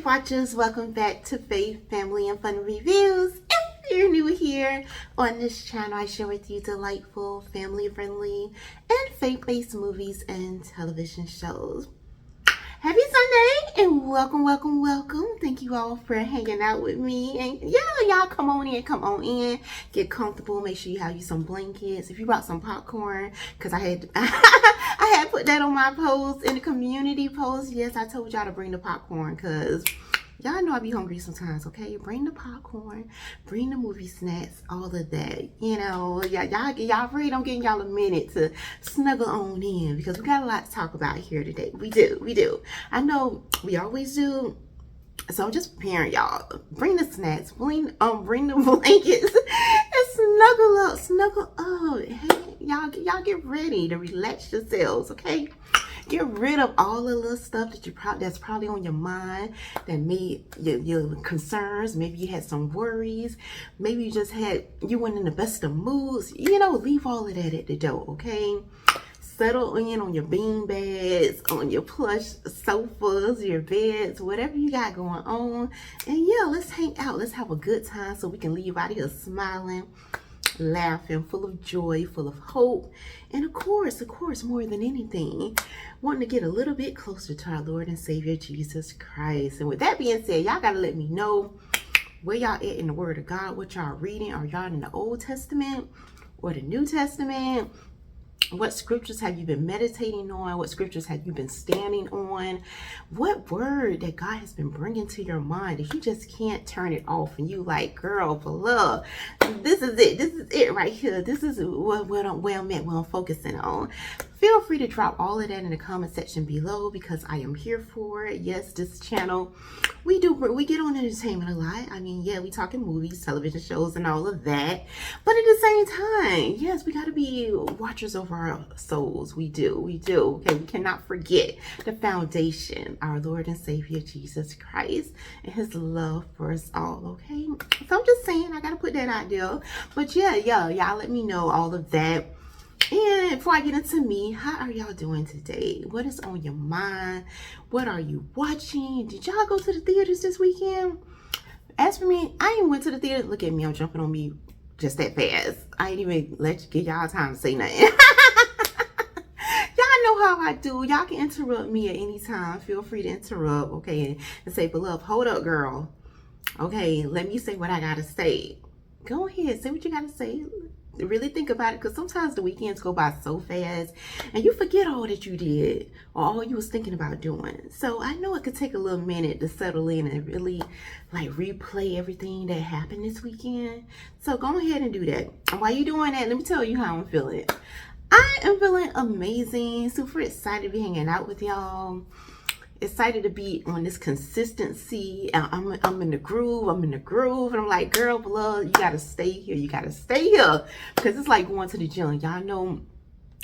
Watchers, welcome back to Faith, Family, and Fun Reviews. If you're new here on this channel, I share with you delightful, family-friendly, and faith-based movies and television shows. Happy Sunday and welcome. Thank you all for hanging out with me. And yeah, y'all come on in, get comfortable. Make sure you have you some blankets. If you brought some popcorn, because I had I had put that on my post in the community post. Yes, I told y'all to bring the popcorn because y'all know I be hungry sometimes, okay? Bring the popcorn, bring the movie snacks, all of that. You know, y'all really don't give y'all a minute to snuggle on in because we got a lot to talk about here today. We do. I know we always do. So I'm just preparing y'all. Bring the snacks, bring the blankets, and snuggle up. Hey, y'all get ready to relax yourselves, okay? Get rid of all the little stuff that that's probably on your mind that made your concerns. Maybe you had some worries. Maybe you went in the best of moods. You know, leave all of that at the door, okay? Settle in on your bean beds, on your plush sofas, your beds, whatever you got going on. And yeah, let's hang out. Let's have a good time so we can leave out here smiling, laughing, full of joy, full of hope, and of course, more than anything, wanting to get a little bit closer to our Lord and Savior, Jesus Christ. And with that being said, y'all got to let me know where y'all at in the Word of God, what y'all reading. Are y'all in the Old Testament or the New Testament? What scriptures have you been meditating on? What scriptures have you been standing on? What word that God has been bringing to your mind that you just can't turn it off? And you like, girl, for love, this is it right here. This is what I'm focusing on. Feel free to drop all of that in the comment section below because I am here for it. Yes, this channel, we get on entertainment a lot. I mean, yeah, we talking movies, television shows, and all of that. But at the same time, yes, we got to be watchers over our souls. We do. Okay, we cannot forget the foundation, our Lord and Savior, Jesus Christ, and his love for us all, okay? So I'm just saying, I got to put that out there. But yeah, y'all let me know all of that. And before I get into me, how are y'all doing today? What is on your mind? What are you watching? Did y'all go to the theaters this weekend? As for me, I ain't went to the theater. Look at me, I'm jumping on me just that fast. I ain't even give y'all time to say nothing. Y'all know how I do. Y'all can interrupt me at any time. Feel free to interrupt, okay? And say, beloved, hold up, girl. Okay, let me say what I gotta say. Go ahead, say what you gotta say. Really think about it, because sometimes the weekends go by so fast and you forget all that you did or all you was thinking about doing. So I know it could take a little minute to settle in and really like replay everything that happened this weekend. So go ahead and do that. And while you're doing that, let me tell you how I'm feeling. I am feeling amazing, super excited to be hanging out with y'all. Excited to be on this consistency. I'm in the groove. And I'm like, girl, beloved, you gotta stay here. Because it's like going to the gym. Y'all know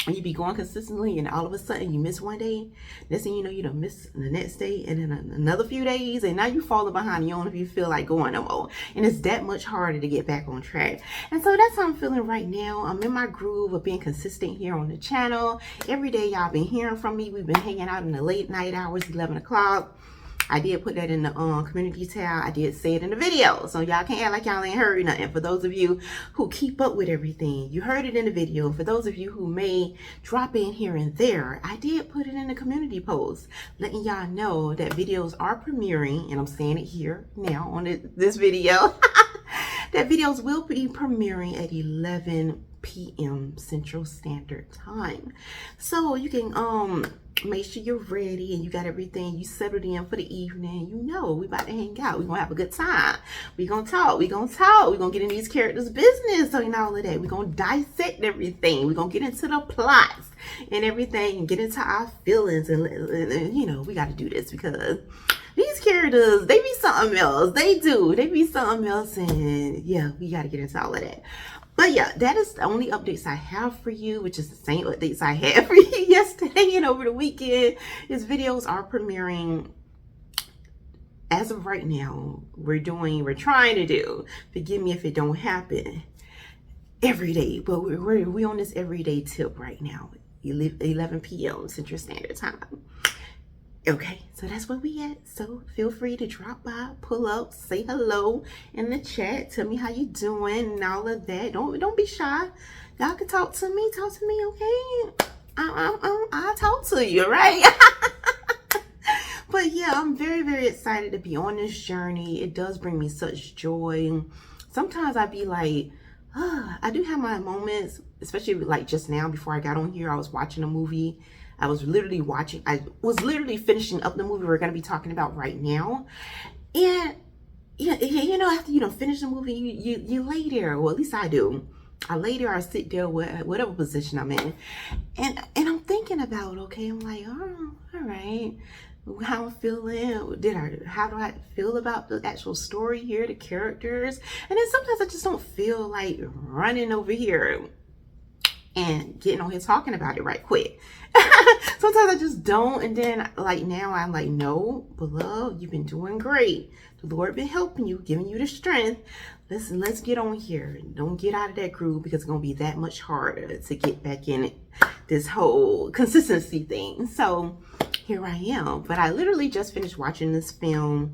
when you be going consistently and all of a sudden you miss one day, next thing you know, you done miss the next day and then another few days, and now you falling behind. You don't know if you feel like going no more. And it's that much harder to get back on track. And so that's how I'm feeling right now. I'm in my groove of being consistent here on the channel. Every day y'all been hearing from me. We've been hanging out in the late night hours, 11 o'clock. I did put that in the community tab. I did say it in the video. So y'all can't act like y'all ain't heard nothing. For those of you who keep up with everything, you heard it in the video. For those of you who may drop in here and there, I did put it in the community post, letting y'all know that videos are premiering, and I'm saying it here now on this video, that videos will be premiering at 11 p.m. Central Standard Time. So you can make sure you're ready and you got everything, you settled in for the evening. You know we about to hang out. We're gonna have a good time. We're gonna talk. We're gonna get in these characters' business. So, you know, all of that. We're gonna dissect everything. We're gonna get into the plots and everything and get into our feelings. And you know, we gotta do this because these characters, they be something else. They do. They be something else. And yeah, we gotta get into all of that. But yeah, that is the only updates I have for you, which is the same updates I had for you yesterday and over the weekend. His videos are premiering as of right now. We're trying to do, forgive me if it don't happen every day, but we're on this everyday tip right now, 11 p.m. Central Standard Time. Okay, so that's where we at. So feel free to drop by, pull up, say hello in the chat, tell me how you doing and all of that. Don't be shy. Y'all can talk to me, okay? I'll talk to you, right? But yeah, I'm very, very excited to be on this journey. It does bring me such joy. Sometimes I be like, I do have my moments, especially like just now before I got on here, I was watching a movie. I was literally finishing up the movie we're going to be talking about right now. And yeah, you know, after you don't finish the movie, you lay there. Well, at least I do. I lay there, I sit there, whatever position I'm in. And I'm thinking about, okay, I'm like, oh, all right. How I'm feeling, how do I feel about the actual story here, the characters? And then sometimes I just don't feel like running over here and getting on here talking about it right quick. Sometimes I just don't. And then like now I'm like, no, beloved, you've been doing great. The Lord been helping you, giving you the strength. Listen, let's get on here. Don't get out of that groove, because it's going to be that much harder to get back in it, this whole consistency thing. So here I am. But I literally just finished watching this film.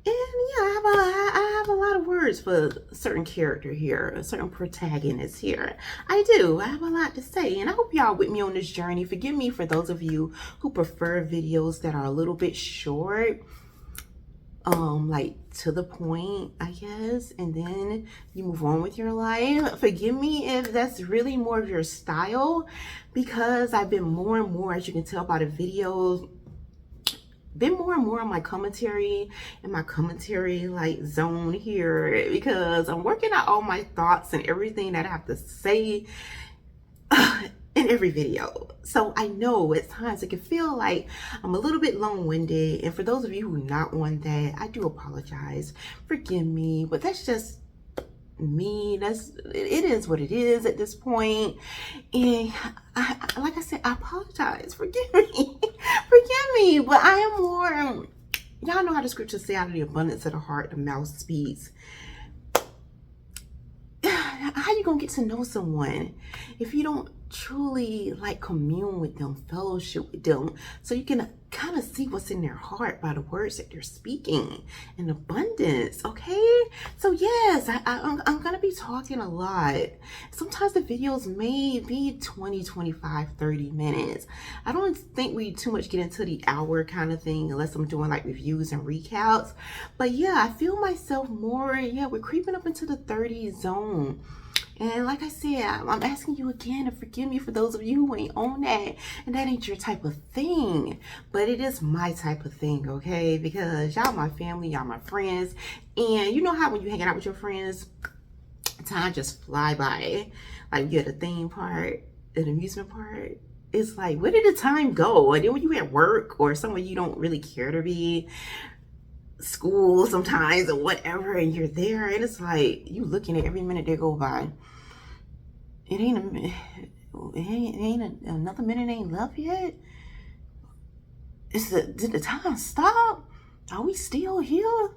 And yeah, I have a lot of words for a certain character here, a certain protagonist here. I do. I have a lot to say. And I hope y'all with me on this journey. Forgive me for those of you who prefer videos that are a little bit short. Like to the point, I guess, and then you move on with your life. Forgive me if that's really more of your style, because I've been more and more, as you can tell by the videos, been more and more on my commentary like zone here, because I'm working out all my thoughts and everything that I have to say in every video. So I know at times it can feel like I'm a little bit long-winded, and for those of you who are not on that, I do apologize. Forgive me, but that's just me. It is what it is at this point. And like I said, I apologize. Forgive me. Forgive me. But I am more, y'all know how the scriptures say, out of the abundance of the heart the mouth speaks. How you gonna get to know someone if you don't truly like commune with them, fellowship with them, so you can kind of see what's in their heart by the words that they're speaking in abundance? Okay, so yes, I'm gonna be talking a lot. Sometimes the videos may be 20, 25, 30 minutes. I don't think we too much get into the hour kind of thing unless I'm doing like reviews and recaps. But yeah, I feel myself more, yeah, we're creeping up into the 30 zone. And like I said, I'm asking you again to forgive me for those of you who ain't on that, and that ain't your type of thing. But it is my type of thing, okay? Because y'all my family, y'all my friends. And you know how when you hanging out with your friends, time just fly by. Like you at a theme park, an amusement park. It's like, where did the time go? And then when you at work or somewhere you don't really care to be, school sometimes or whatever, and you're there, and it's like you looking at every minute that go by. It ain't another minute ain't left yet. Did the time stop? Are we still here?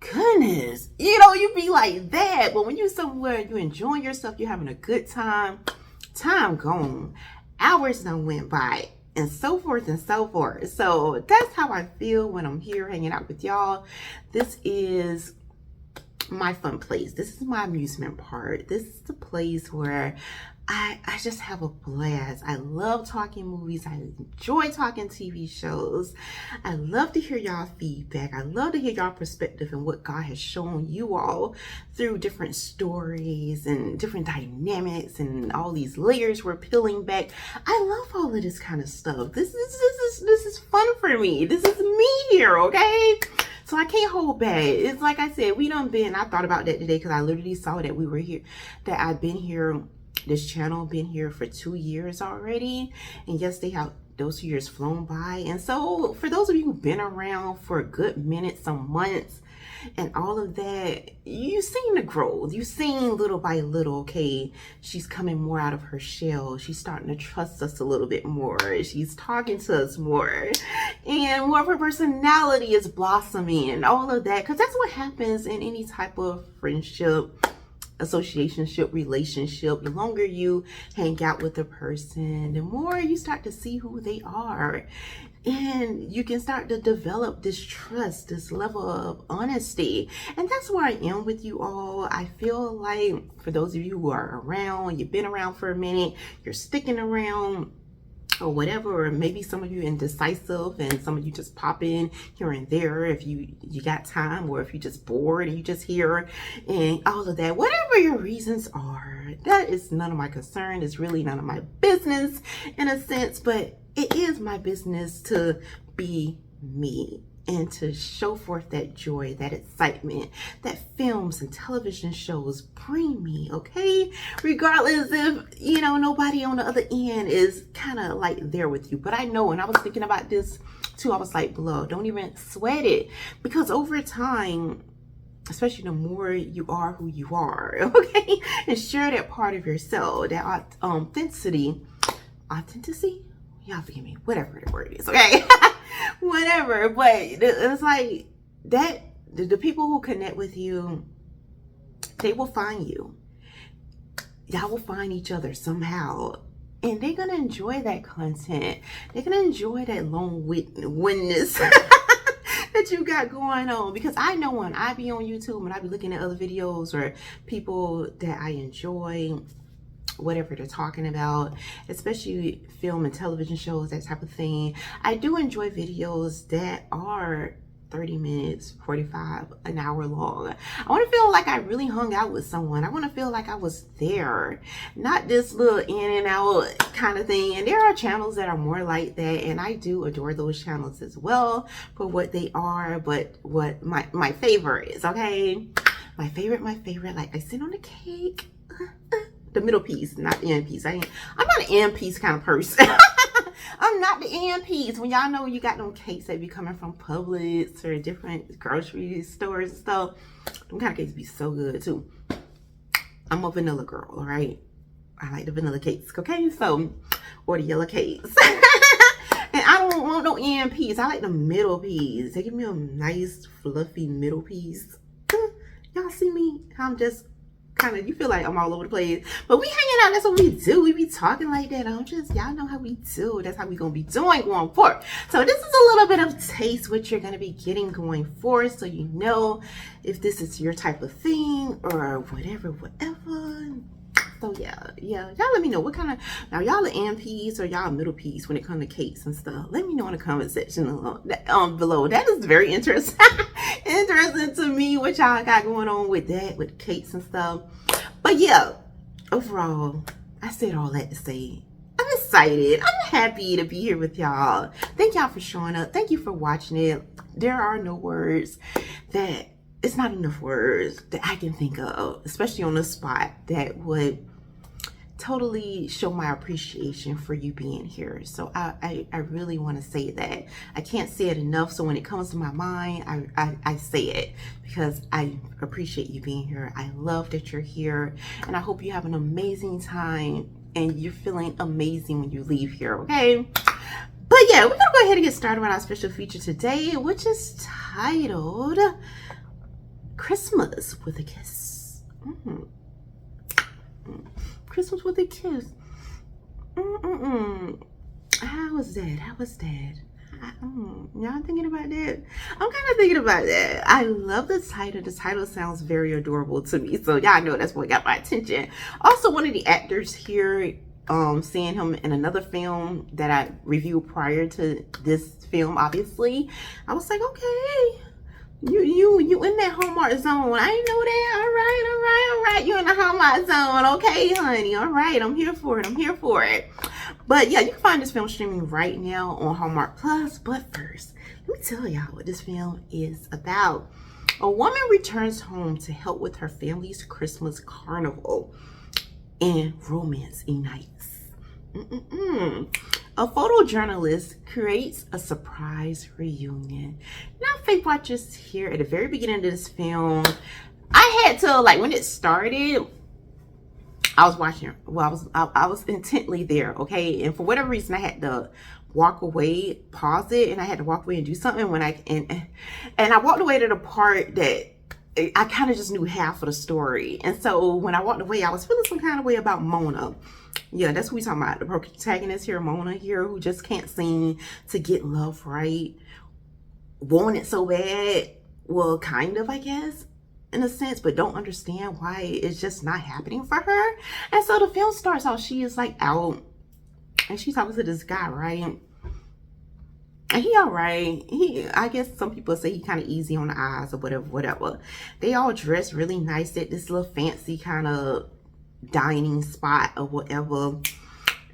Goodness, you know, you be like that. But when you're somewhere, you enjoying yourself, you're having a good time, time gone, hours done went by, and so forth and so forth. So that's how I feel when I'm here hanging out with y'all. This is my fun place. This is my amusement part. This is the place where I just have a blast. I love talking movies. I enjoy talking TV shows. I love to hear y'all feedback. I love to hear y'all perspective and what God has shown you all through different stories and different dynamics and all these layers we're peeling back. I love all of this kind of stuff. This is fun for me. This is me here, okay? So I can't hold back. It's like I said, I thought about that today because I literally saw that we were here, that I've been here, this channel been here for 2 years already. And yes, those 2 years flown by. And so for those of you who've been around for a good minute, some months, and all of that, you've seen the growth. You've seen little by little, okay, she's coming more out of her shell. She's starting to trust us a little bit more. She's talking to us more. And more of her personality is blossoming and all of that. Because that's what happens in any type of friendship, associationship, relationship. The longer you hang out with a person, the more you start to see who they are. And you can start to develop this trust, this level of honesty. And that's where I am with you all. I feel like for those of you who are around, you've been around for a minute, you're sticking around, or whatever, or maybe some of you indecisive and some of you just pop in here and there if you got time, or if you're just bored and you just here and all of that. Whatever your reasons are, that is none of my concern. It's really none of my business in a sense, but it is my business to be me and to show forth that joy, that excitement that films and television shows bring me, okay? Regardless if, nobody on the other end is kind of like there with you. But I know, and I was thinking about this too, I was like, blood, don't even sweat it. Because over time, especially the more you are who you are, okay? And share that part of yourself, that authenticity, y'all forgive me, whatever the word is, okay? Whatever, but it's like that, the people who connect with you, they will find you. Y'all will find each other somehow, and they're gonna enjoy that content. They're gonna enjoy that long-windedness that you got going on. Because I know when I be on YouTube and I be looking at other videos or people that I enjoy, whatever they're talking about, especially film and television shows, that type of thing, I do enjoy videos that are 30 minutes, 45, an hour long. I want to feel like I really hung out with someone. I want to feel like I was there, not this little in and out kind of thing. And there are channels that are more like that, and I do adore those channels as well for what they are. But what my favorite is, okay? My favorite, like icing on the cake. The middle piece, not the end piece. I'm not an end piece kind of person. I'm not the end piece. When y'all know you got them cakes that be coming from Publix or different grocery stores and stuff, them kind of cakes be so good too. I'm a vanilla girl, all right? I like the vanilla cakes, okay? So, or the yellow cakes. And I don't want no end piece. I like the middle piece. They give me a nice, fluffy middle piece. Y'all see me? I'm just kind of, you feel like I'm all over the place, but we hanging out. That's what we do. We be talking like that. Y'all know how we do. That's how we gonna be doing going forward. So this is a little bit of taste what you're gonna be getting going forward, so you know if this is your type of thing or whatever. So yeah, y'all let me know what kind of, now y'all are end piece or y'all middle piece when it comes to cakes and stuff. Let me know in the comment section below. That is very interesting to me, what y'all got going on with that, with cakes and stuff. But yeah, overall, I said all that to say I'm excited. I'm happy to be here with y'all. Thank y'all for showing up. Thank you for watching it. There are no words that, it's not enough words that I can think of, especially on the spot, that would totally show my appreciation for you being here. So I really want to say that. I can't say it enough. So when it comes to my mind, I say it because I appreciate you being here. I love that you're here, and I hope you have an amazing time and you're feeling amazing when you leave here, okay? But yeah, we're gonna go ahead and get started with our special feature today, which is titled Christmas with a Kiss. Christmas with a Kiss. How was that? Y'all thinking about that? I'm kind of thinking about that. I love the title. The title sounds very adorable to me, so y'all know that's what got my attention. Also, one of the actors here, seeing him in another film that I reviewed prior to this film, obviously, I was like, okay, you in that Hallmark zone. I didn't know that. All right. You in the Hallmark zone. Okay, honey. All right. I'm here for it. But yeah, you can find this film streaming right now on Hallmark Plus. But first, let me tell y'all what this film is about. A woman returns home to help with her family's Christmas Carnival, and romance ignites. A photojournalist creates a surprise reunion. Now, Fake Watchers, here at the very beginning of this film, I had to, like, when it started, I was watching, well, I was intently there, okay? And for whatever reason, I had to walk away, pause it, and I had to walk away and do something when and I walked away to the part that I kind of just knew half of the story. And so when I walked away, I was feeling some kind of way about Mona. Yeah, that's what we're talking about. The protagonist here, Mona here, who just can't seem to get love right. Want it so bad. Well, kind of, I guess, in a sense, but don't understand why it's just not happening for her. And so the film starts out, she is like out, and she's talking to this guy, right? And he all right. I guess some people say he kind of easy on the eyes or whatever. They all dress really nice at this little fancy kind of dining spot or whatever.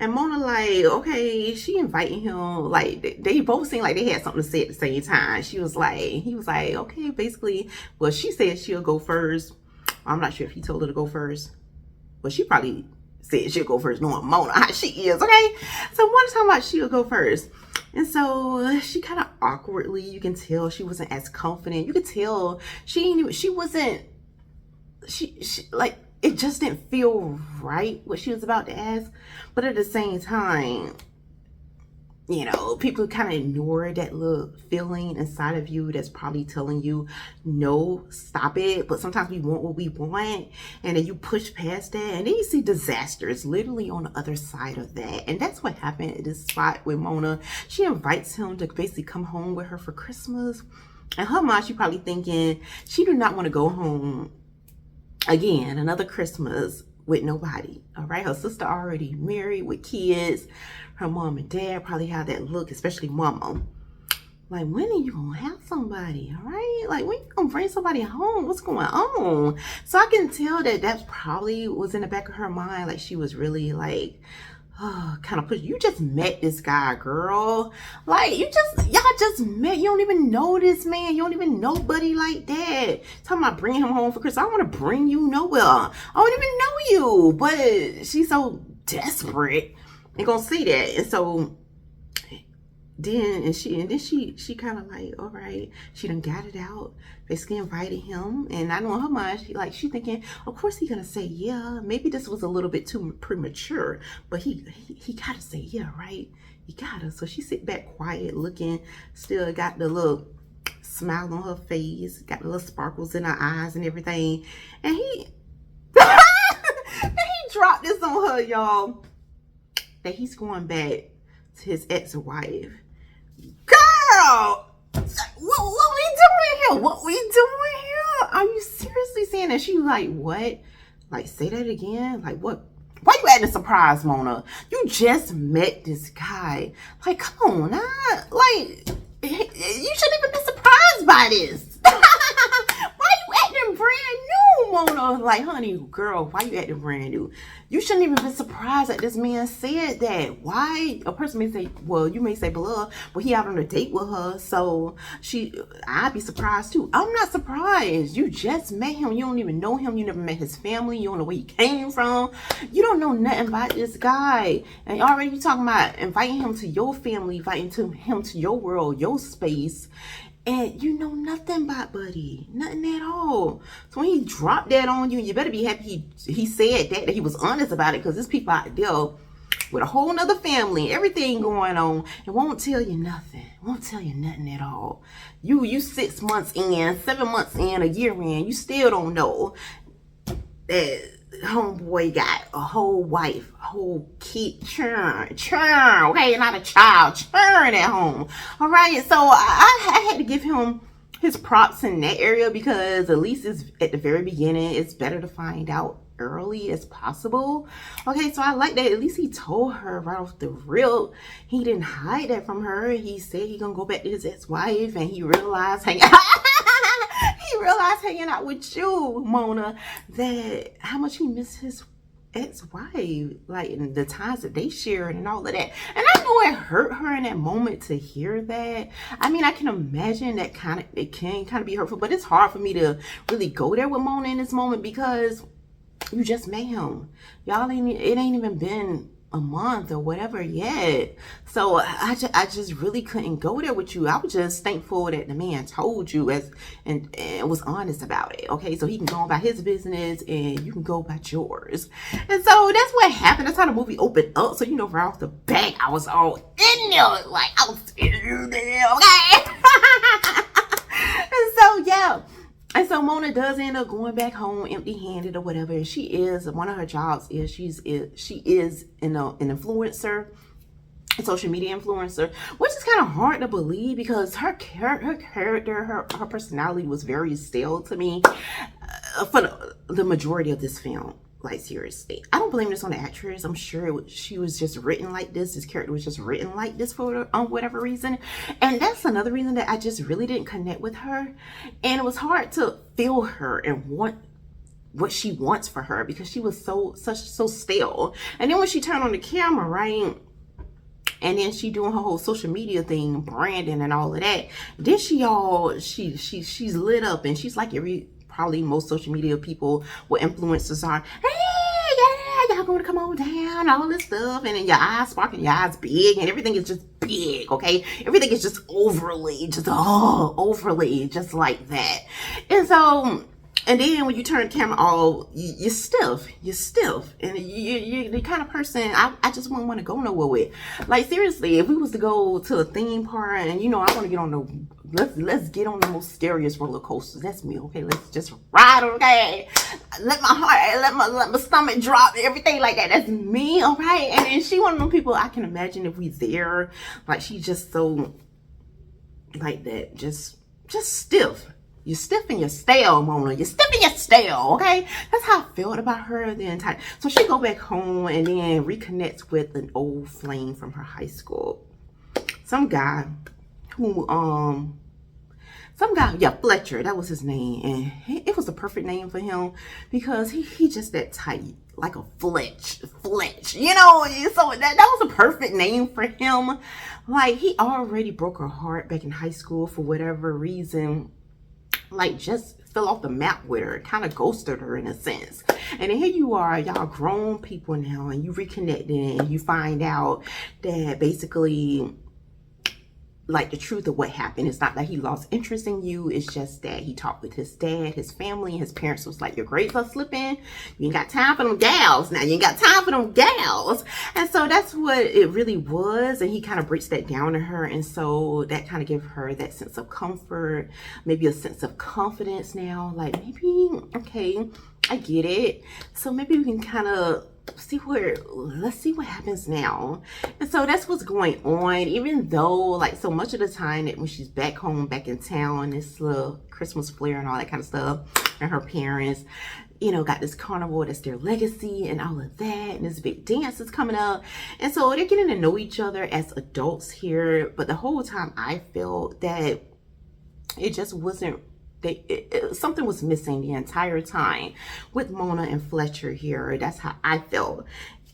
And Mona like, okay, she inviting him. Like, they both seemed like they had something to say at the same time. He was like, okay, basically, well, she said she'll go first. I'm not sure if he told her to go first. Well, she probably said she'll go first, knowing Mona how she is, okay? So one time about she'll go first. And so she kind of awkwardly, you can tell she wasn't as confident. You could tell like, it just didn't feel right what she was about to ask. But at the same time, you know, people kind of ignore that little feeling inside of you that's probably telling you, no, stop it. But sometimes we want what we want, and then you push past that, and then you see disasters literally on the other side of that. And that's what happened at this spot with Mona. She invites him to basically come home with her for Christmas. In her mind, she probably thinking she do not want to go home again, another Christmas with nobody. All right, her sister already married with kids. Her mom and dad probably have that look, especially mama. Like, when are you gonna have somebody? All right, like, when you gonna bring somebody home? What's going on? So I can tell that probably was in the back of her mind. Like, she was really like, oh, kind of push. You just met this guy, girl. Like, y'all just met. You don't even know this man. You don't even know buddy like that. Talking about bringing him home for Christmas. I don't want to bring you nowhere. I don't even know you. But she's so desperate and gonna say that. And so then she kind of like, all right, she done got it out, basically invited him. And I know in her mind, she thinking, of course he gonna say yeah. Maybe this was a little bit too premature, but he gotta say yeah, right? He gotta. So she sit back quiet, looking, still got the little smile on her face, got the little sparkles in her eyes and everything. And he and he dropped this on her, y'all, that he's going back to his ex-wife. Girl, what we doing here? What we doing here? Are you seriously saying that? She like, what? Like, say that again? Like, what? Why you acting surprised, Mona? You just met this guy. Like, come on, like, you shouldn't even be surprised by this. Why you acting brand new, Mona? Like, honey, girl, why you acting brand new? You shouldn't even be surprised that this man said that. Why? A person may say, well, you may say blah, but he out on a date with her, so I'd be surprised too. I'm not surprised. You just met him. You don't even know him. You never met his family. You don't know where he came from. You don't know nothing about this guy. And already you talking about inviting him to your family, inviting him to your world, your space. And you know nothing about buddy. Nothing at all. So when he dropped that on you, you better be happy he said that he was honest about it, because there's people out there with a whole nother family, everything going on, and won't tell you nothing. Won't tell you nothing at all. You 6 months in, 7 months in, a year in, you still don't know that homeboy got a whole wife, a whole kid, churn, okay, not a child, churn at home. All right, so I had to give him his props in that area, because at least it's at the very beginning, it's better to find out early as possible. Okay, so I like that at least he told her right off the rip. He didn't hide that from her. He said he gonna go back to his ex-wife, and he realized hanging out with you, Mona, that how much he missed his ex-wife, like, and the times that they shared and all of that. And I know it hurt her in that moment to hear that. I mean, I can imagine that it can kind of be hurtful, but it's hard for me to really go there with Mona in this moment, because you just met him. It ain't even been a month or whatever yet. So I just really couldn't go there with you. I was just thankful that the man told you and was honest about it. Okay, so he can go about his business and you can go about yours. And so that's what happened. That's how the movie opened up. So, you know, right off the bat, I was all in there. Like, I was in there, okay? And so, yeah. And so Mona does end up going back home empty-handed or whatever. And she is, one of her jobs is she is an influencer, a social media influencer, which is kind of hard to believe because her character, her personality was very stale to me for the majority of this film. Like, seriously, I don't blame this on the actress. I'm sure she was just written like this. This character was just written like this for whatever reason. And that's another reason that I just really didn't connect with her. And it was hard to feel her and want what she wants for her because she was so stale. And then when she turned on the camera, right? And then she doing her whole social media thing, branding and all of that. Then she's lit up and she's like probably most social media people, what influencers are. Hey, yeah, y'all gonna come on down, all this stuff, and then your eyes sparkling, your eyes big, and everything is just big, okay? Everything is just overly just like that. And so, and then when you turn the camera off, you're stiff, and you're the kind of person I just wouldn't want to go nowhere with. Like, seriously, if we was to go to a theme park and I want to get on the let's get on the most scariest roller coasters. That's me, okay? Let's just ride, okay? Let my heart, let my stomach drop, everything like that. That's me, all right? And then she one of them people I can imagine if we there, like she's just so like that, just stiff. You're stiff and you're stale, Mona. You're stiff and you're stale, okay? That's how I felt about her the entire. So she go back home and then reconnects with an old flame from her high school. Some guy, Fletcher, that was his name. And it was the perfect name for him because he just that tight, like a Fletch, you know? So that was a perfect name for him. Like, he already broke her heart back in high school for whatever reason. Like, just fell off the map with her, kind of ghosted her in a sense. And then here you are, y'all grown people now, and you reconnected and you find out that basically, like, the truth of what happened. It's not that he lost interest in you. It's just that he talked with his dad, his family, and his parents was like, your grades are slipping. You ain't got time for them gals now. You ain't got time for them gals. And so that's what it really was. And he kind of breaks that down to her. And so that kind of gave her that sense of comfort, maybe a sense of confidence now. Like, maybe, okay, I get it. So maybe we can kind of let's see what happens now. And so that's what's going on, even though, like, so much of the time that when she's back home, back in town, this little Christmas flair and all that kind of stuff, and her parents, got this carnival that's their legacy and all of that, and this big dance is coming up, and so they're getting to know each other as adults here. But the whole time I felt that it just wasn't, something was missing the entire time with Mona and Fletcher here. That's how I felt.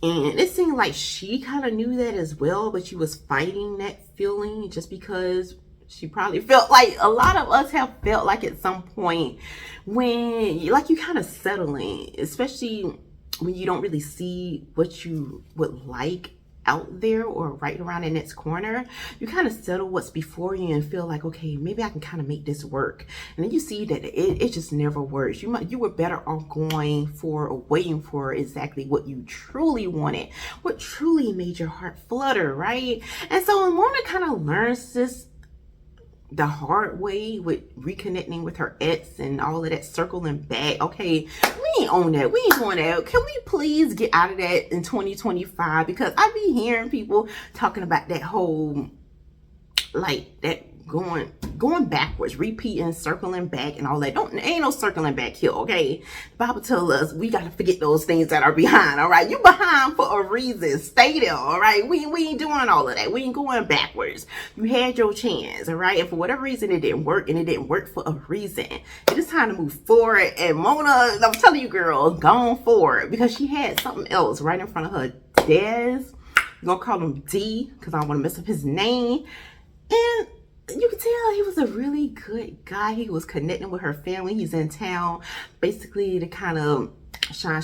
And it seemed like she kind of knew that as well, but she was fighting that feeling just because she probably felt like a lot of us have felt like at some point when, like, you kind of settling, especially when you don't really see what you would like out there or right around the next corner. You kind of settle what's before you and feel like, okay, maybe I can kind of make this work. And then you see that it just never works. You were better off going for or waiting for exactly what you truly wanted, what truly made your heart flutter, right? And so Mona kind of learns this the hard way with reconnecting with her ex and all of that circling back. Okay, we ain't on that. We ain't doing that. Can we please get out of that in 2025? Because I be hearing people talking about that whole, like, that going backwards, repeating, circling back and all that. Ain't no circling back here, okay? The Bible tells us we got to forget those things that are behind, all right? You behind for a reason. Stay there, all right? We ain't doing all of that. We ain't going backwards. You had your chance, all right? And for whatever reason, it didn't work, and it didn't work for a reason. It is time to move forward. And Mona, I'm telling you, girl, gone forward, because she had something else right in front of her. Des, I'm gonna call him D, because I don't want to mess up his name. And you could tell he was a really good guy. He was connecting with her family. He's in town basically to kind of shine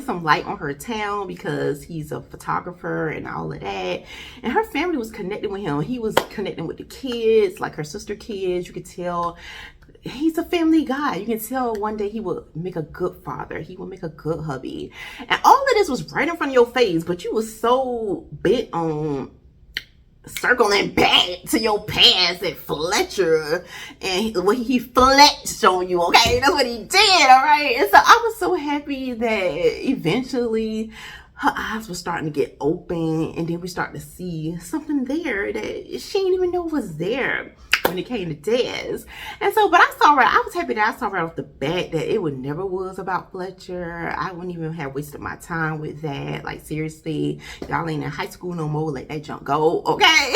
some light on her town because he's a photographer and all of that. And her family was connecting with him. He was connecting with the kids, like her sister kids. You could tell he's a family guy. You can tell one day he will make a good father. He will make a good hubby. And all of this was right in front of your face, but you was so bent on circling back to your past at Fletcher and what he flexed on you, okay? That's what he did, all right? And so I was so happy that eventually her eyes were starting to get open, and then we started to see something there that she didn't even know was there when it came to Dez. And so, but I was happy that I saw right off the bat that it never was about Fletcher. I wouldn't even have wasted my time with that. Like, seriously, y'all ain't in high school no more. Let that junk go, okay?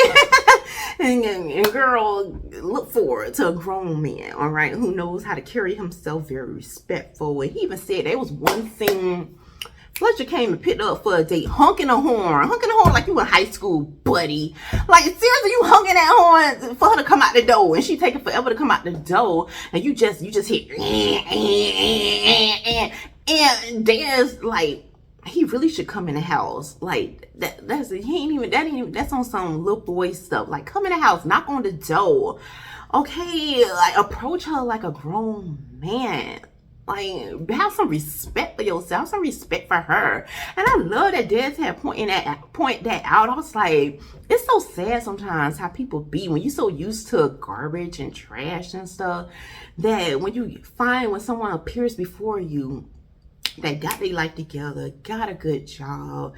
and girl, look forward to a grown man, all right, who knows how to carry himself very respectful. And he even said there was one thing Fletcher came and picked up for a date, honking a horn like you in high school, buddy. Like, seriously, you honking that horn for her to come out the door, and she taking forever to come out the door, and you just hit, and Dez, like, he really should come in the house. Like, that's on some little boy stuff. Like, come in the house, knock on the door, okay? Like, approach her like a grown man. Like, have some respect for yourself, some respect for her. And I love that Dez had point that out. I was like, it's so sad sometimes how people be when you're so used to garbage and trash and stuff, that when you find when someone appears before you that got their life together, got a good job,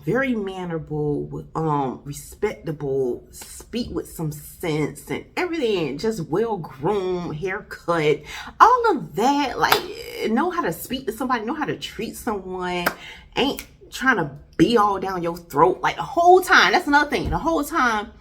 very mannerable, respectable, speak with some sense and everything, just well-groomed, haircut, all of that, like, know how to speak to somebody, know how to treat someone, ain't trying to be all down your throat, like, the whole time. That's another thing. The whole time,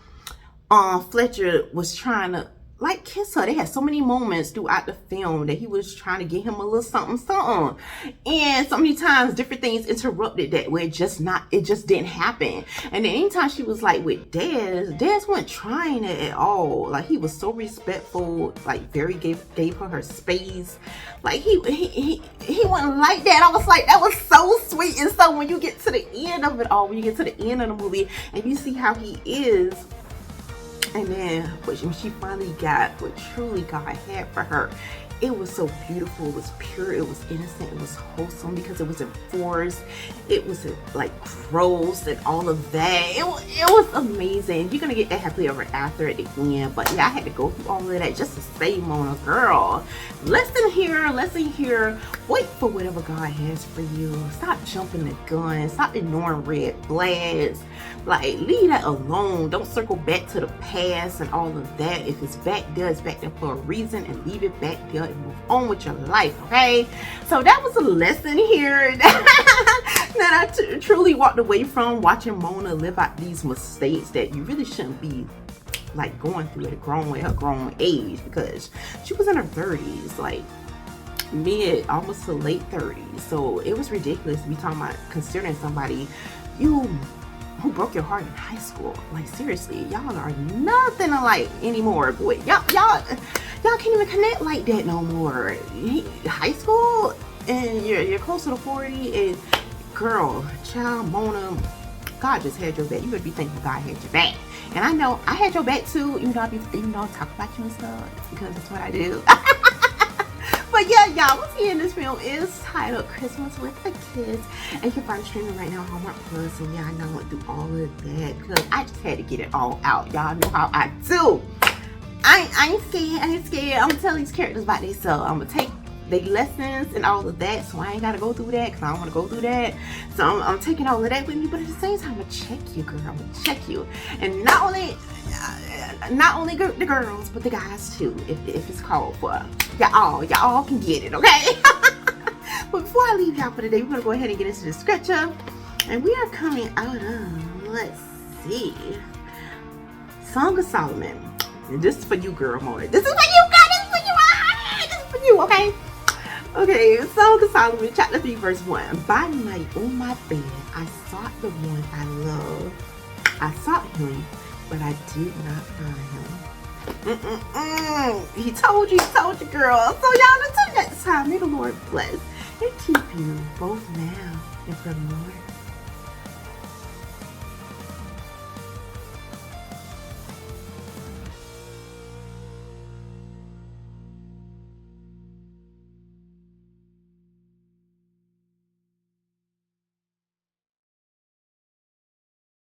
Fletcher was trying to, like, kiss her. They had so many moments throughout the film that he was trying to get him a little something, something. And so many times different things interrupted that, where it just didn't happen. And then anytime she was like with Dez wasn't trying it at all. Like, he was so respectful, like, very gave her space. Like, he wasn't like that. I was like, that was so sweet. And so when you get to the end of it all, when you get to the end of the movie and you see how he is, and then when she finally got what truly God had for her, it was so beautiful, it was pure, it was innocent, it was wholesome because it was enforced, it was like gross and all of that. It was amazing. You're gonna get that happily ever after at the end, but yeah, I had to go through all of that just to say, Mona, girl, lesson here, wait for whatever God has for you. Stop jumping the gun, stop ignoring red flags. Like, leave that alone. Don't circle back to the past and all of that. If it's back there, it's back there for a reason, and leave it back there and move on with your life, okay? So that was a lesson here that I truly walked away from, watching Mona live out these mistakes that you really shouldn't be, like, going through at her grown age, because she was in her 30s, like mid, almost to late 30s. So it was ridiculous to be talking about considering somebody who broke your heart in high school. Like, seriously, y'all are nothing alike anymore. Boy, y'all can't even connect like that no more. High school, and you're close to the 40, and girl, child, Mona, God just had your back. You better be thankful God had your back. And I know I had your back too, even though I talk about you and stuff, because that's what I do. But yeah, y'all, once again, this film is titled Christmas with the Kids, and you can find it streaming right now on Hallmark Plus. And yeah, I know I went through all of that because I just had to get it all out. Y'all know how I do. I ain't scared. I'm gonna tell these characters about themselves. I'm gonna take their lessons and all of that, so I ain't gotta go through that because I don't want to go through that. So I'm taking all of that with me, but at the same time, I'm gonna check you, girl. I'm gonna check you, and not only the girls, but the guys too, if it's called for. Y'all can get it, okay? But before I leave y'all for today, we're gonna go ahead and get into the scripture, and we are coming out of, let's see, Song of Solomon. And this is for you, girl, Mona. This is for you, girl. This is for you. This is for you, okay? Okay, Song of Solomon, chapter 3, verse 1. By night on my bed, I sought the one I love. I sought him, but I did not find him. He told you, girl. So y'all, until next time, may the Lord bless and keep you both now and forevermore.